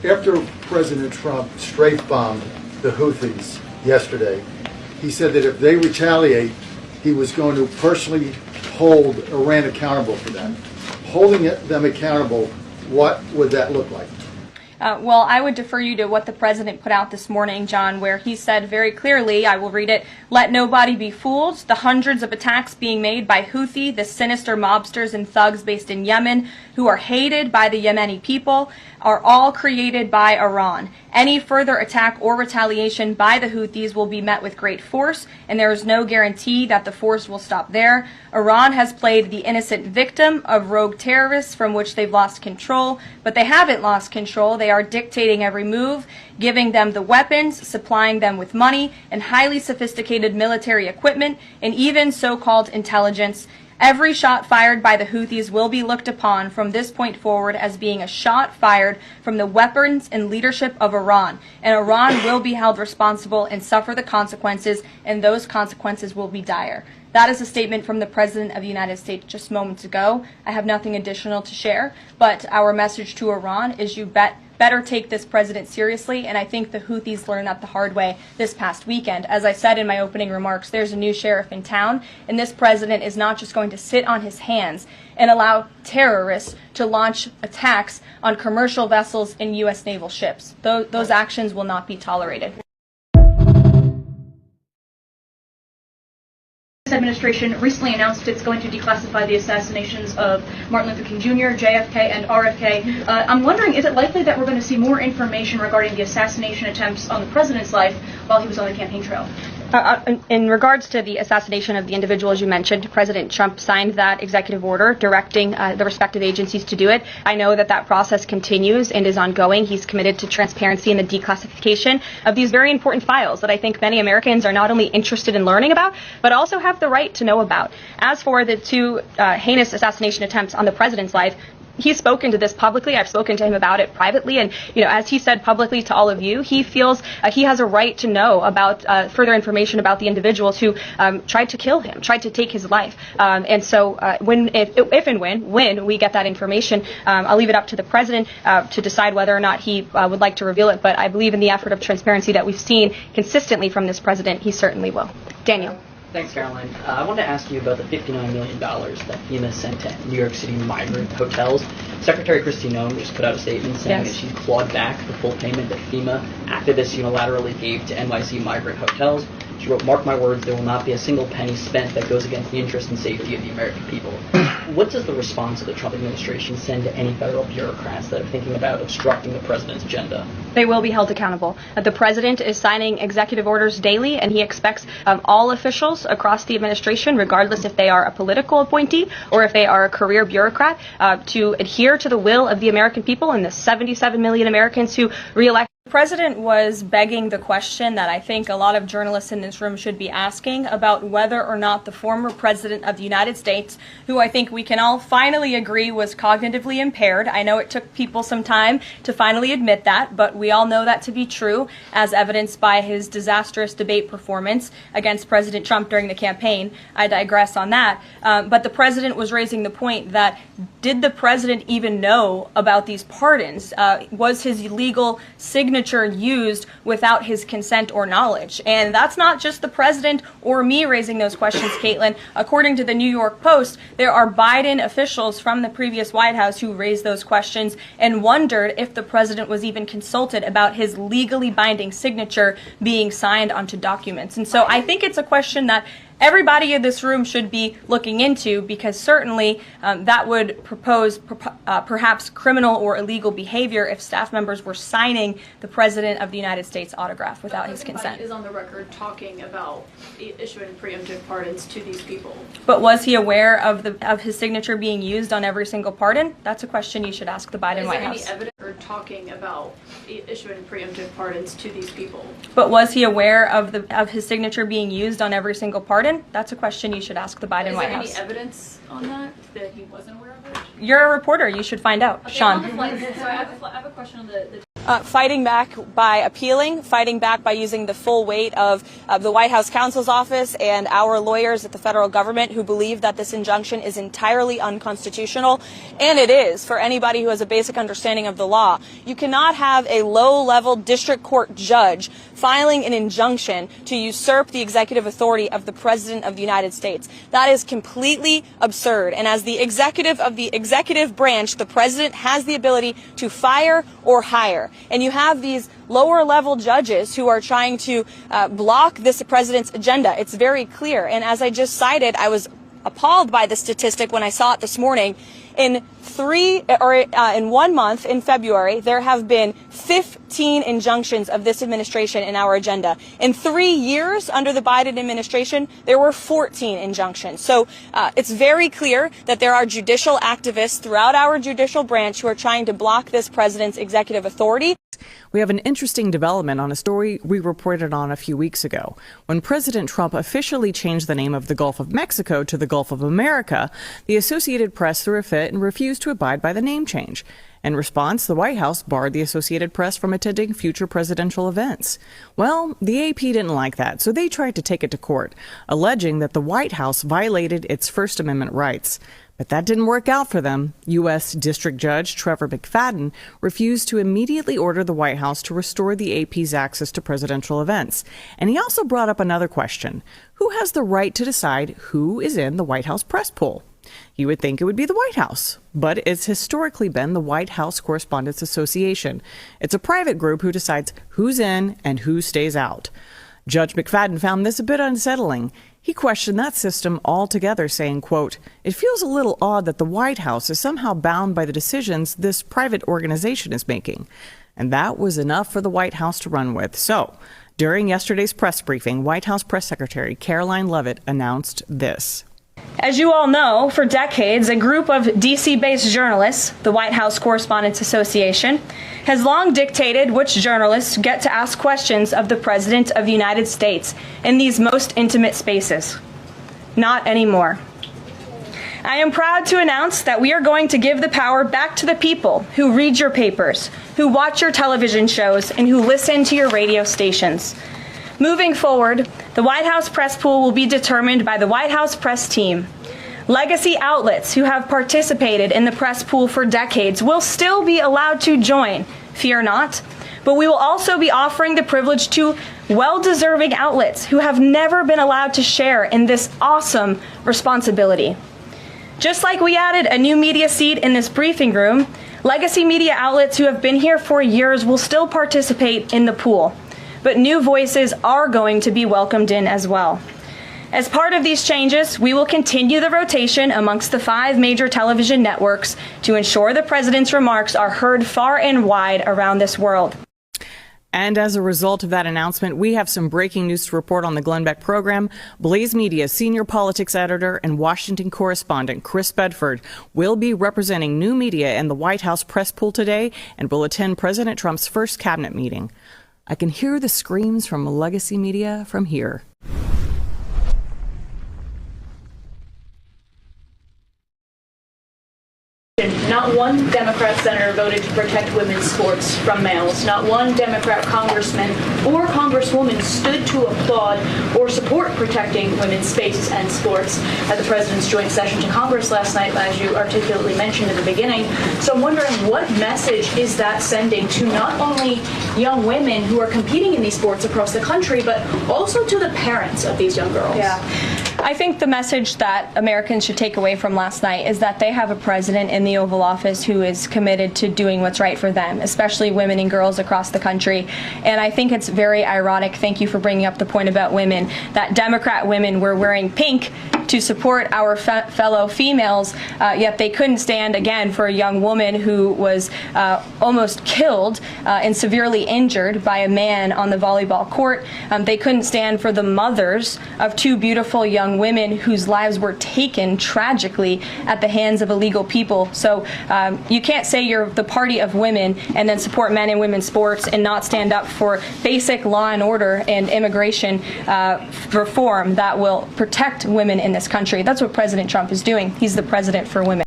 After President Trump strafe-bombed the Houthis yesterday, he said that if they retaliate, he was going to personally hold Iran accountable for that. Holding them accountable, what would that look like? Well, I would defer you to what the president put out this morning, John, where he said very clearly, I will read it, "Let nobody be fooled. The hundreds of attacks being made by Houthi, the sinister mobsters and thugs based in Yemen, who are hated by the Yemeni people, are all created by Iran. Any further attack or retaliation by the Houthis will be met with great force, and there is no guarantee that the force will stop there. Iran has played the innocent victim of rogue terrorists from which they've lost control, but they haven't lost control. They are dictating every move, giving them the weapons, supplying them with money and highly sophisticated military equipment, and even so-called intelligence. Every shot fired by the Houthis will be looked upon from this point forward as being a shot fired from the weapons and leadership of Iran. And Iran will be held responsible and suffer the consequences, and those consequences will be dire." That is a statement from the President of the United States just moments ago. I have nothing additional to share, but our message to Iran is you better take this president seriously, and I think the Houthis learned that the hard way this past weekend. As I said in my opening remarks, there's a new sheriff in town, and this president is not just going to sit on his hands and allow terrorists to launch attacks on commercial vessels and U.S. naval ships. Those actions will not be tolerated. Administration recently announced it's going to declassify the assassinations of Martin Luther King Jr., JFK, and RFK. I'm wondering, is it likely that we're going to see more information regarding the assassination attempts on the president's life while he was on the campaign trail? In regards to the assassination of the individuals you mentioned, President Trump signed that executive order directing the respective agencies to do it. I know that that process continues and is ongoing. He's committed to transparency in the declassification of these very important files that I think many Americans are not only interested in learning about, but also have the right to know about. As for the two heinous assassination attempts on the president's life, he's spoken to this publicly. I've spoken to him about it privately. And, as he said publicly to all of you, he feels he has a right to know about further information about the individuals who tried to kill him, tried to take his life. And so if and when we get that information, I'll leave it up to the president to decide whether or not he would like to reveal it. But I believe in the effort of transparency that we've seen consistently from this president, he certainly will. Daniel. Thanks, Caroline. I wanted to ask you about the $59 million that FEMA sent to New York City migrant hotels. Secretary Kristi Noem just put out a statement saying that she clawed back the full payment that FEMA activists unilaterally gave to NYC migrant hotels. She wrote, "Mark my words, there will not be a single penny spent that goes against the interest and safety of the American people." What does the response of the Trump administration send to any federal bureaucrats that are thinking about obstructing the president's agenda? They will be held accountable. The president is signing executive orders daily, and he expects all officials across the administration, regardless if they are a political appointee or if they are a career bureaucrat, to adhere to the will of the American people and the 77 million Americans who re-elect. The president was begging the question that I think a lot of journalists in this room should be asking about whether or not the former president of the United States, who I think we can all finally agree was cognitively impaired. I know it took people some time to finally admit that, but we all know that to be true, as evidenced by his disastrous debate performance against President Trump during the campaign. I digress on that. But the president was raising the point that did the president even know about these pardons? Was his illegal signature used without his consent or knowledge? And that's not just the president or me raising those questions, Caitlin. According to the New York Post, there are Biden officials from the previous White House who raised those questions and wondered if the president was even consulted about his legally binding signature being signed onto documents. And so I think it's a question that everybody in this room should be looking into, because certainly that would propose perhaps criminal or illegal behavior if staff members were signing the President of the United States autograph without his consent. Is on the record talking about issuing preemptive pardons to these people. But was he aware of his signature being used on every single pardon? That's a question you should ask the Biden White House. Is there any evidence or talking about issuing preemptive pardons to these people? But was he aware of his signature being used on every single pardon? That's a question you should ask the Biden White House. Is there any evidence on that he wasn't aware of it? You're a reporter. You should find out. Okay, Sean. so I have a question on the fighting back by appealing, fighting back by using the full weight of the White House counsel's office and our lawyers at the federal government who believe that this injunction is entirely unconstitutional. And it is, for anybody who has a basic understanding of the law. You cannot have a low-level district court judge filing an injunction to usurp the executive authority of the President of the United States. That is completely absurd. And as the executive of the executive branch, the President has the ability to fire or hire. And you have these lower-level judges who are trying to block this President's agenda. It's very clear. And as I just cited, I was appalled by the statistic when I saw it this morning. In 1 month, in February, there have been 15 injunctions of this administration in our agenda. In 3 years under the Biden administration, there were 14 injunctions. So it's very clear that there are judicial activists throughout our judicial branch who are trying to block this president's executive authority. We have an interesting development on a story we reported on a few weeks ago. When President Trump officially changed the name of the Gulf of Mexico to the Gulf of America, the Associated Press threw a fit and refused to abide by the name change. In response, the White House barred the Associated Press from attending future presidential events. Well, the AP didn't like that, so they tried to take it to court, alleging that the White House violated its First Amendment rights. But that didn't work out for them. U.S. District Judge Trevor McFadden refused to immediately order the White House to restore the AP's access to presidential events. And he also brought up another question. Who has the right to decide who is in the White House press pool? You would think it would be the White House, but it's historically been the White House Correspondents Association. It's a private group who decides who's in and who stays out. Judge McFadden found this a bit unsettling. He questioned that system altogether, saying, quote, "It feels a little odd that the White House is somehow bound by the decisions this private organization is making." And that was enough for the White House to run with. So, during yesterday's press briefing, White House Press Secretary Caroline Leavitt announced this. As you all know, for decades, a group of D.C.-based journalists, the White House Correspondents Association, has long dictated which journalists get to ask questions of the President of the United States in these most intimate spaces. Not anymore. I am proud to announce that we are going to give the power back to the people who read your papers, who watch your television shows, and who listen to your radio stations. Moving forward, the White House press pool will be determined by the White House press team. Legacy outlets who have participated in the press pool for decades will still be allowed to join, fear not, but we will also be offering the privilege to well-deserving outlets who have never been allowed to share in this awesome responsibility. Just like we added a new media seat in this briefing room, legacy media outlets who have been here for years will still participate in the pool. But new voices are going to be welcomed in as well. As part of these changes, we will continue the rotation amongst the 5 major television networks to ensure the president's remarks are heard far and wide around this world. And as a result of that announcement, we have some breaking news to report on the Glenn Beck program. Blaze Media's senior politics editor and Washington correspondent Chris Bedford will be representing new media in the White House press pool today and will attend President Trump's first cabinet meeting. I can hear the screams from legacy media from here. Not one Democrat senator voted to protect women's sports from males. Not one Democrat congressman or congresswoman stood to applaud or support protecting women's spaces and sports at the president's joint session to Congress last night, as you articulately mentioned at the beginning. So I'm wondering, what message is that sending to not only young women who are competing in these sports across the country, but also to the parents of these young girls? Yeah. I think the message that Americans should take away from last night is that they have a president in the Oval Office who is committed to doing what's right for them, especially women and girls across the country. And I think it's very ironic, thank you for bringing up the point about women, that Democrat women were wearing pink to support our fellow females, yet they couldn't stand, again, for a young woman who was almost killed and severely injured by a man on the volleyball court. They couldn't stand for the mothers of 2 beautiful young women whose lives were taken tragically at the hands of illegal people. So you can't say you're the party of women and then support men and women's sports and not stand up for basic law and order and immigration reform that will protect women in this country. That's what President Trump is doing. He's the president for women.